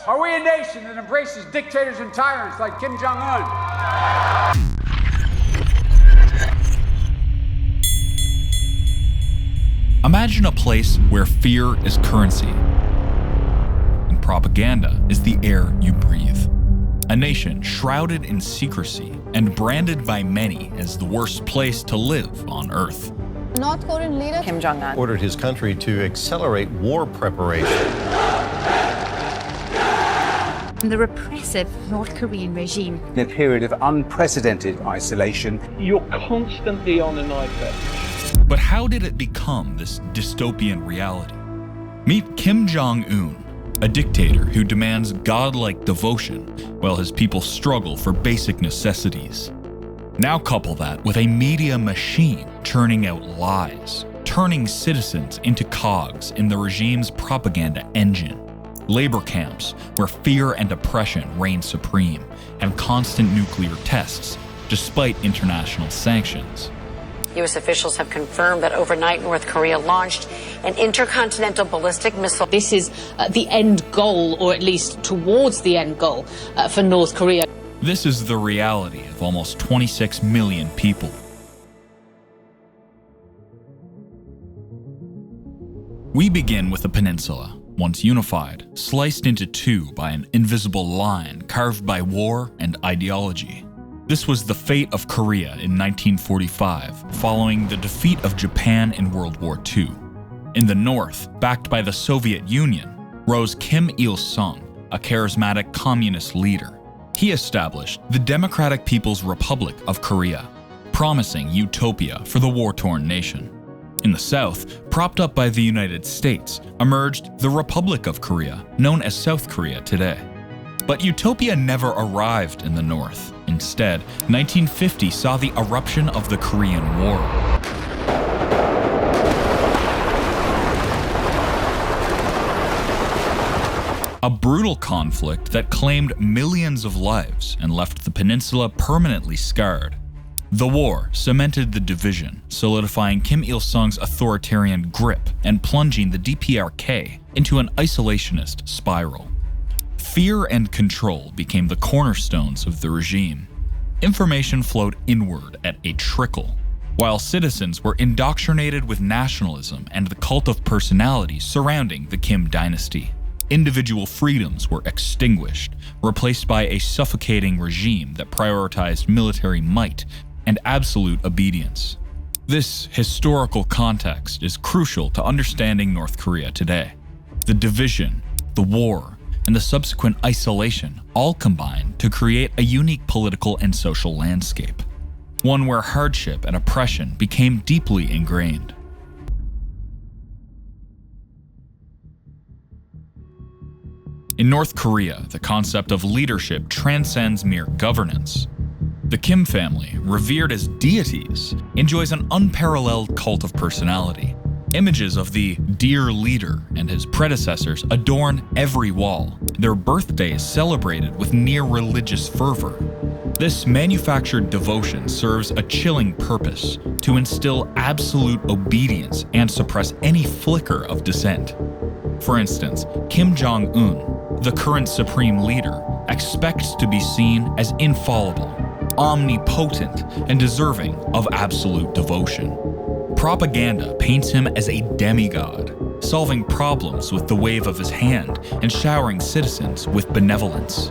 Are we a nation that embraces dictators and tyrants like Kim Jong-Un? Imagine a place where fear is currency and propaganda is the air you breathe. A nation shrouded in secrecy and branded by many as the worst place to live on Earth. North Korean leader Kim Jong-Un ordered his country to accelerate war preparation. The repressive North Korean regime. In a period of unprecedented isolation. You're constantly on a knife edge. But how did it become this dystopian reality? Meet Kim Jong-Un, a dictator who demands godlike devotion while his people struggle for basic necessities. Now couple that with a media machine churning out lies, turning citizens into cogs in the regime's propaganda engine. Labor camps where fear and oppression reign supreme, and constant nuclear tests despite international sanctions. U.S. officials have confirmed that overnight North Korea launched an intercontinental ballistic missile. This is the end goal, or at least towards the end goal for North Korea. This is the reality of almost 26 million people. We begin with a peninsula, once unified, sliced into two by an invisible line carved by war and ideology. This was the fate of Korea in 1945, following the defeat of Japan in World War II. In the north, backed by the Soviet Union, rose Kim Il-sung, a charismatic communist leader. He established the Democratic People's Republic of Korea, promising utopia for the war-torn nation. In the south, propped up by the United States, emerged the Republic of Korea, known as South Korea today. But utopia never arrived in the north. Instead, 1950 saw the eruption of the Korean War. A brutal conflict that claimed millions of lives and left the peninsula permanently scarred. The war cemented the division, solidifying Kim Il-sung's authoritarian grip and plunging the DPRK into an isolationist spiral. Fear and control became the cornerstones of the regime. Information flowed inward at a trickle, while citizens were indoctrinated with nationalism and the cult of personality surrounding the Kim dynasty. Individual freedoms were extinguished, replaced by a suffocating regime that prioritized military might and absolute obedience. This historical context is crucial to understanding North Korea today. The division, the war, and the subsequent isolation all combined to create a unique political and social landscape, one where hardship and oppression became deeply ingrained. In North Korea, the concept of leadership transcends mere governance. The Kim family, revered as deities, enjoys an unparalleled cult of personality. Images of the dear leader and his predecessors adorn every wall, their birthdays celebrated with near religious fervor. This manufactured devotion serves a chilling purpose: to instill absolute obedience and suppress any flicker of dissent. For instance, Kim Jong-un, the current supreme leader, expects to be seen as infallible, omnipotent, and deserving of absolute devotion. Propaganda paints him as a demigod, solving problems with the wave of his hand and showering citizens with benevolence.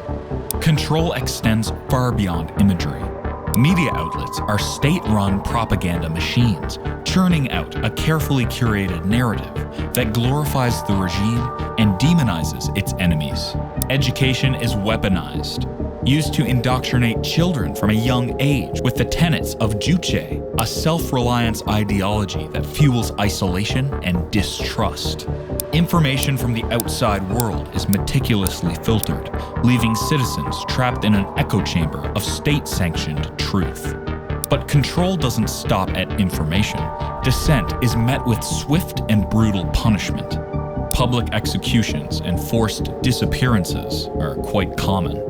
Control extends far beyond imagery. Media outlets are state-run propaganda machines, churning out a carefully curated narrative that glorifies the regime and demonizes its enemies. Education is weaponized, used to indoctrinate children from a young age with the tenets of Juche, a self-reliance ideology that fuels isolation and distrust. Information from the outside world is meticulously filtered, leaving citizens trapped in an echo chamber of state-sanctioned truth. But control doesn't stop at information. Dissent is met with swift and brutal punishment. Public executions and forced disappearances are quite common,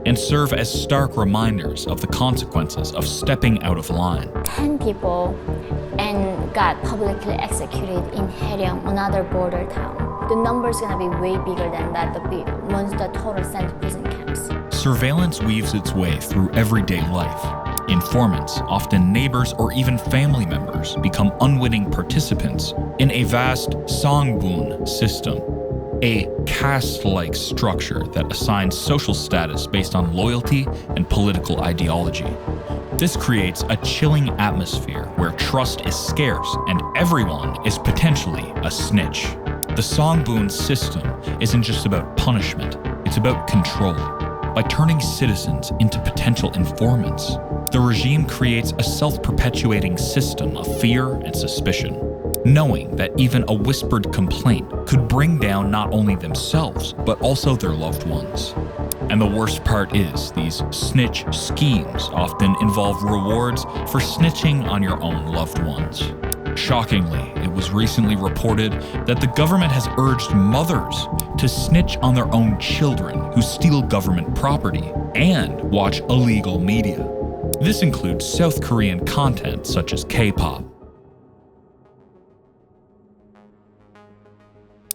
and serve as stark reminders of the consequences of stepping out of line. 10 people and got publicly executed in Haeryong, another border town. the number's gonna be way bigger than that, once the total sent to prison camps. Surveillance weaves its way through everyday life. Informants, often neighbors or even family members, become unwitting participants in a vast Songbun system, a caste-like structure that assigns social status based on loyalty and political ideology. This creates a chilling atmosphere where trust is scarce and everyone is potentially a snitch. The Songbun system isn't just about punishment, it's about control. By turning citizens into potential informants, the regime creates a self-perpetuating system of fear and suspicion, knowing that even a whispered complaint could bring down not only themselves, but also their loved ones. And the worst part is, these snitch schemes often involve rewards for snitching on your own loved ones. Shockingly, it was recently reported that the government has urged mothers to snitch on their own children who steal government property and watch illegal media. This includes South Korean content such as K-pop.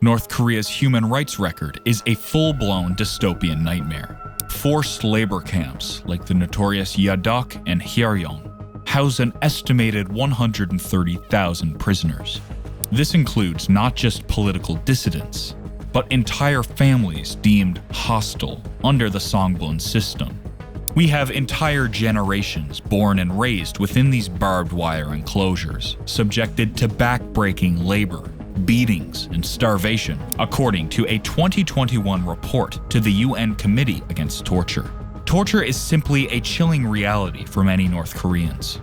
North Korea's human rights record is a full-blown dystopian nightmare. Forced labor camps like the notorious Yadok and Hyeryong house an estimated 130,000 prisoners. This includes not just political dissidents, but entire families deemed hostile under the Songbun system. We have entire generations born and raised within these barbed wire enclosures, subjected to back-breaking labor, beatings, and starvation, according to a 2021 report to the UN Committee Against Torture. Torture is simply a chilling reality for many North Koreans.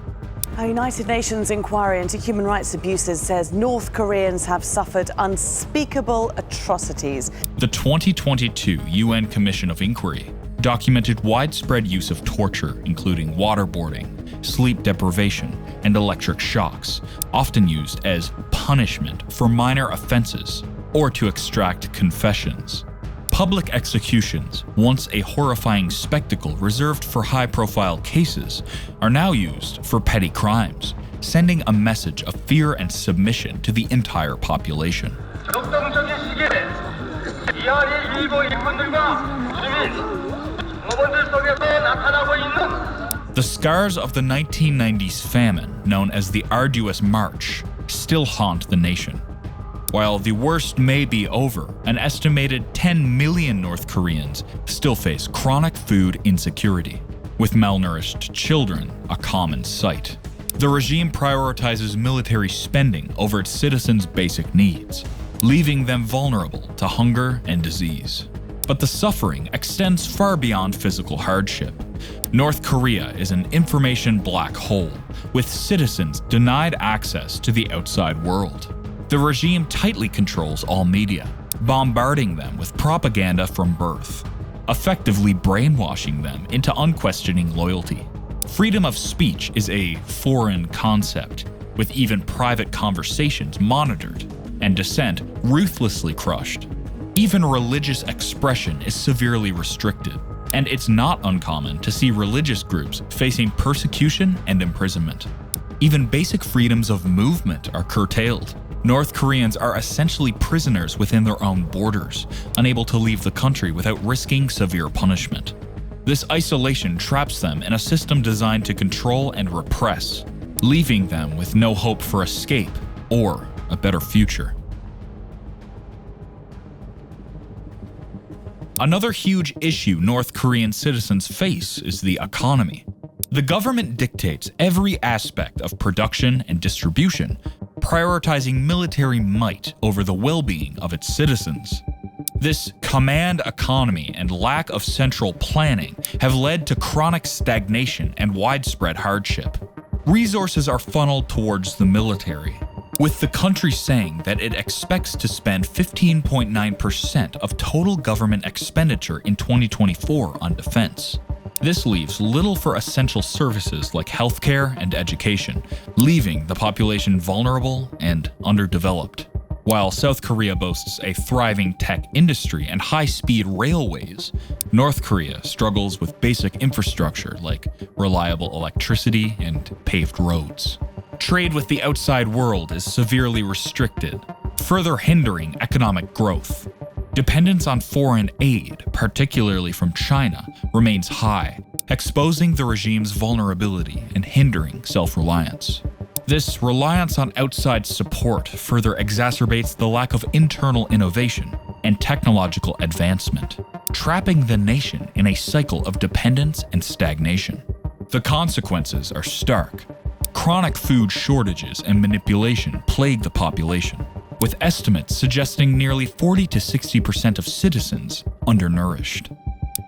A United Nations inquiry into human rights abuses says North Koreans have suffered unspeakable atrocities. The 2022 UN Commission of Inquiry documented widespread use of torture, including waterboarding, sleep deprivation, and electric shocks, often used as punishment for minor offenses or to extract confessions. Public executions, once a horrifying spectacle reserved for high-profile cases, are now used for petty crimes, sending a message of fear and submission to the entire population. The scars of the 1990s famine, known as the Arduous March, still haunt the nation. While the worst may be over, an estimated 10 million North Koreans still face chronic food insecurity, with malnourished children a common sight. The regime prioritizes military spending over its citizens' basic needs, leaving them vulnerable to hunger and disease. But the suffering extends far beyond physical hardship. North Korea is an information black hole, with citizens denied access to the outside world. The regime tightly controls all media, bombarding them with propaganda from birth, effectively brainwashing them into unquestioning loyalty. Freedom of speech is a foreign concept, with even private conversations monitored and dissent ruthlessly crushed. Even religious expression is severely restricted, and it's not uncommon to see religious groups facing persecution and imprisonment. Even basic freedoms of movement are curtailed. North Koreans are essentially prisoners within their own borders, unable to leave the country without risking severe punishment. This isolation traps them in a system designed to control and repress, leaving them with no hope for escape or a better future. Another huge issue North Korean citizens face is the economy. The government dictates every aspect of production and distribution, prioritizing military might over the well-being of its citizens. This command economy and lack of central planning have led to chronic stagnation and widespread hardship. Resources are funneled towards the military, with the country saying that it expects to spend 15.9% of total government expenditure in 2024 on defense. This leaves little for essential services like healthcare and education, leaving the population vulnerable and underdeveloped. While South Korea boasts a thriving tech industry and high-speed railways, North Korea struggles with basic infrastructure like reliable electricity and paved roads. Trade with the outside world is severely restricted, further hindering economic growth. Dependence on foreign aid, particularly from China, remains high, exposing the regime's vulnerability and hindering self-reliance. This reliance on outside support further exacerbates the lack of internal innovation and technological advancement, trapping the nation in a cycle of dependence and stagnation. The consequences are stark. Chronic food shortages and manipulation plague the population, with estimates suggesting nearly 40 to 60% of citizens undernourished.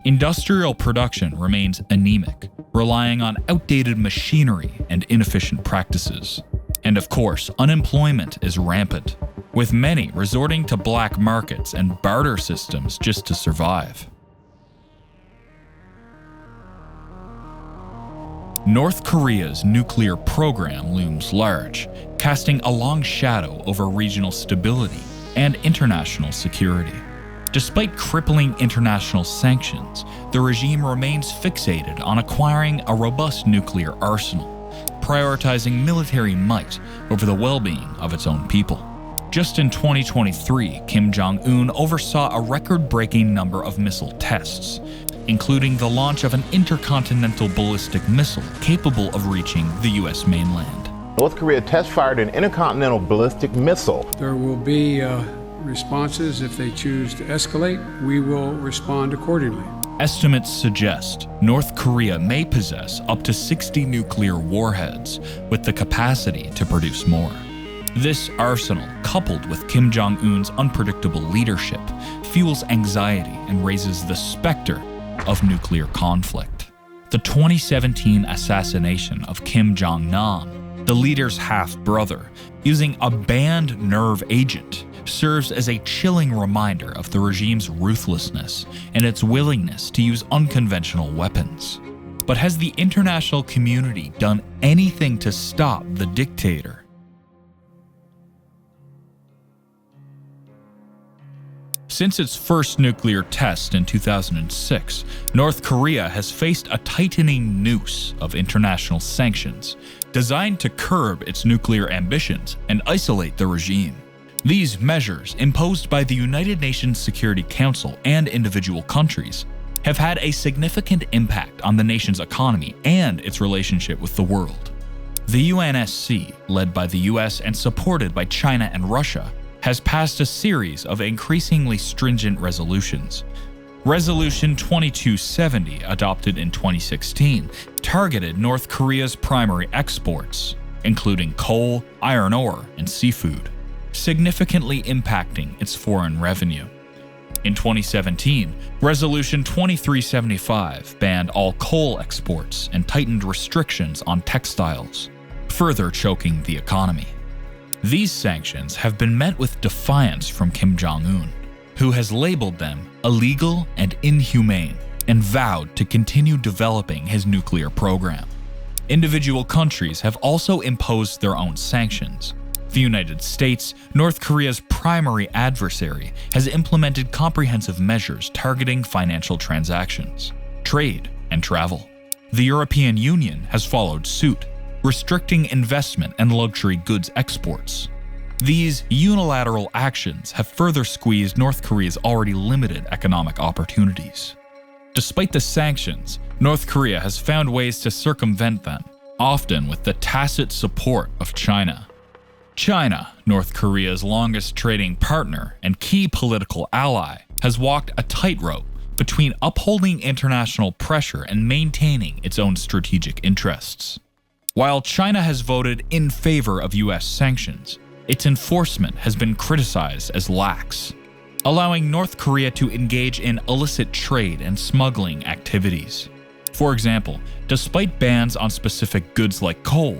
Industrial production remains anemic, relying on outdated machinery and inefficient practices. And of course, unemployment is rampant, with many resorting to black markets and barter systems just to survive. North Korea's nuclear program looms large, casting a long shadow over regional stability and international security. Despite crippling international sanctions, the regime remains fixated on acquiring a robust nuclear arsenal, prioritizing military might over the well-being of its own people. Just in 2023, Kim Jong-Un oversaw a record-breaking number of missile tests, including the launch of an intercontinental ballistic missile capable of reaching the U.S. mainland. North Korea test-fired an intercontinental ballistic missile. There will be responses if they choose to escalate. We will respond accordingly. Estimates suggest North Korea may possess up to 60 nuclear warheads, with the capacity to produce more. This arsenal, coupled with Kim Jong-un's unpredictable leadership, fuels anxiety and raises the specter of nuclear conflict. The 2017 assassination of Kim Jong-nam, the leader's half-brother, using a banned nerve agent, serves as a chilling reminder of the regime's ruthlessness and its willingness to use unconventional weapons. But has the international community done anything to stop the dictator? Since its first nuclear test in 2006, North Korea has faced a tightening noose of international sanctions designed to curb its nuclear ambitions and isolate the regime. These measures, imposed by the United Nations Security Council and individual countries, have had a significant impact on the nation's economy and its relationship with the world. The UNSC, led by the US and supported by China and Russia, has passed a series of increasingly stringent resolutions. Resolution 2270, adopted in 2016, targeted North Korea's primary exports, including coal, iron ore, and seafood, significantly impacting its foreign revenue. In 2017, Resolution 2375 banned all coal exports and tightened restrictions on textiles, further choking the economy. These sanctions have been met with defiance from Kim Jong-un, who has labeled them illegal and inhumane and vowed to continue developing his nuclear program. Individual countries have also imposed their own sanctions. The United States, North Korea's primary adversary, has implemented comprehensive measures targeting financial transactions, trade, and travel. The European Union has followed suit, restricting investment and luxury goods exports. These unilateral actions have further squeezed North Korea's already limited economic opportunities. Despite the sanctions, North Korea has found ways to circumvent them, often with the tacit support of China. China, North Korea's longest trading partner and key political ally, has walked a tightrope between upholding international pressure and maintaining its own strategic interests. While China has voted in favor of US sanctions, its enforcement has been criticized as lax, allowing North Korea to engage in illicit trade and smuggling activities. For example, despite bans on specific goods like coal,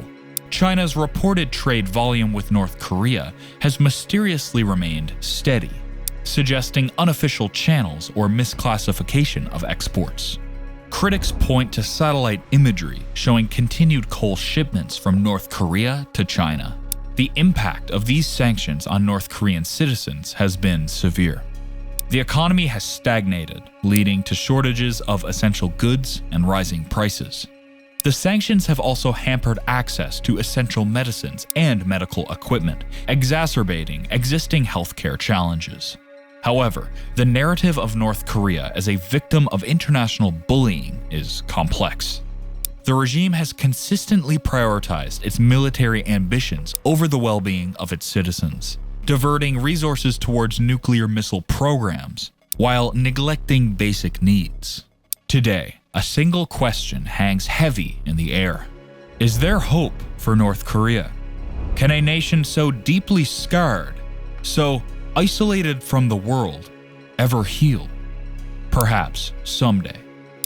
China's reported trade volume with North Korea has mysteriously remained steady, suggesting unofficial channels or misclassification of exports. Critics point to satellite imagery showing continued coal shipments from North Korea to China. The impact of these sanctions on North Korean citizens has been severe. The economy has stagnated, leading to shortages of essential goods and rising prices. The sanctions have also hampered access to essential medicines and medical equipment, exacerbating existing healthcare challenges. However, the narrative of North Korea as a victim of international bullying is complex. The regime has consistently prioritized its military ambitions over the well-being of its citizens, diverting resources towards nuclear missile programs while neglecting basic needs. Today, a single question hangs heavy in the air. Is there hope for North Korea? Can a nation so deeply scarred, so isolated from the world, ever heal? Perhaps someday,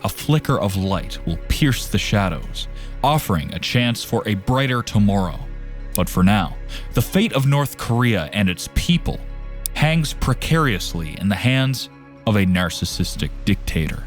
a flicker of light will pierce the shadows, offering a chance for a brighter tomorrow. But for now, the fate of North Korea and its people hangs precariously in the hands of a narcissistic dictator.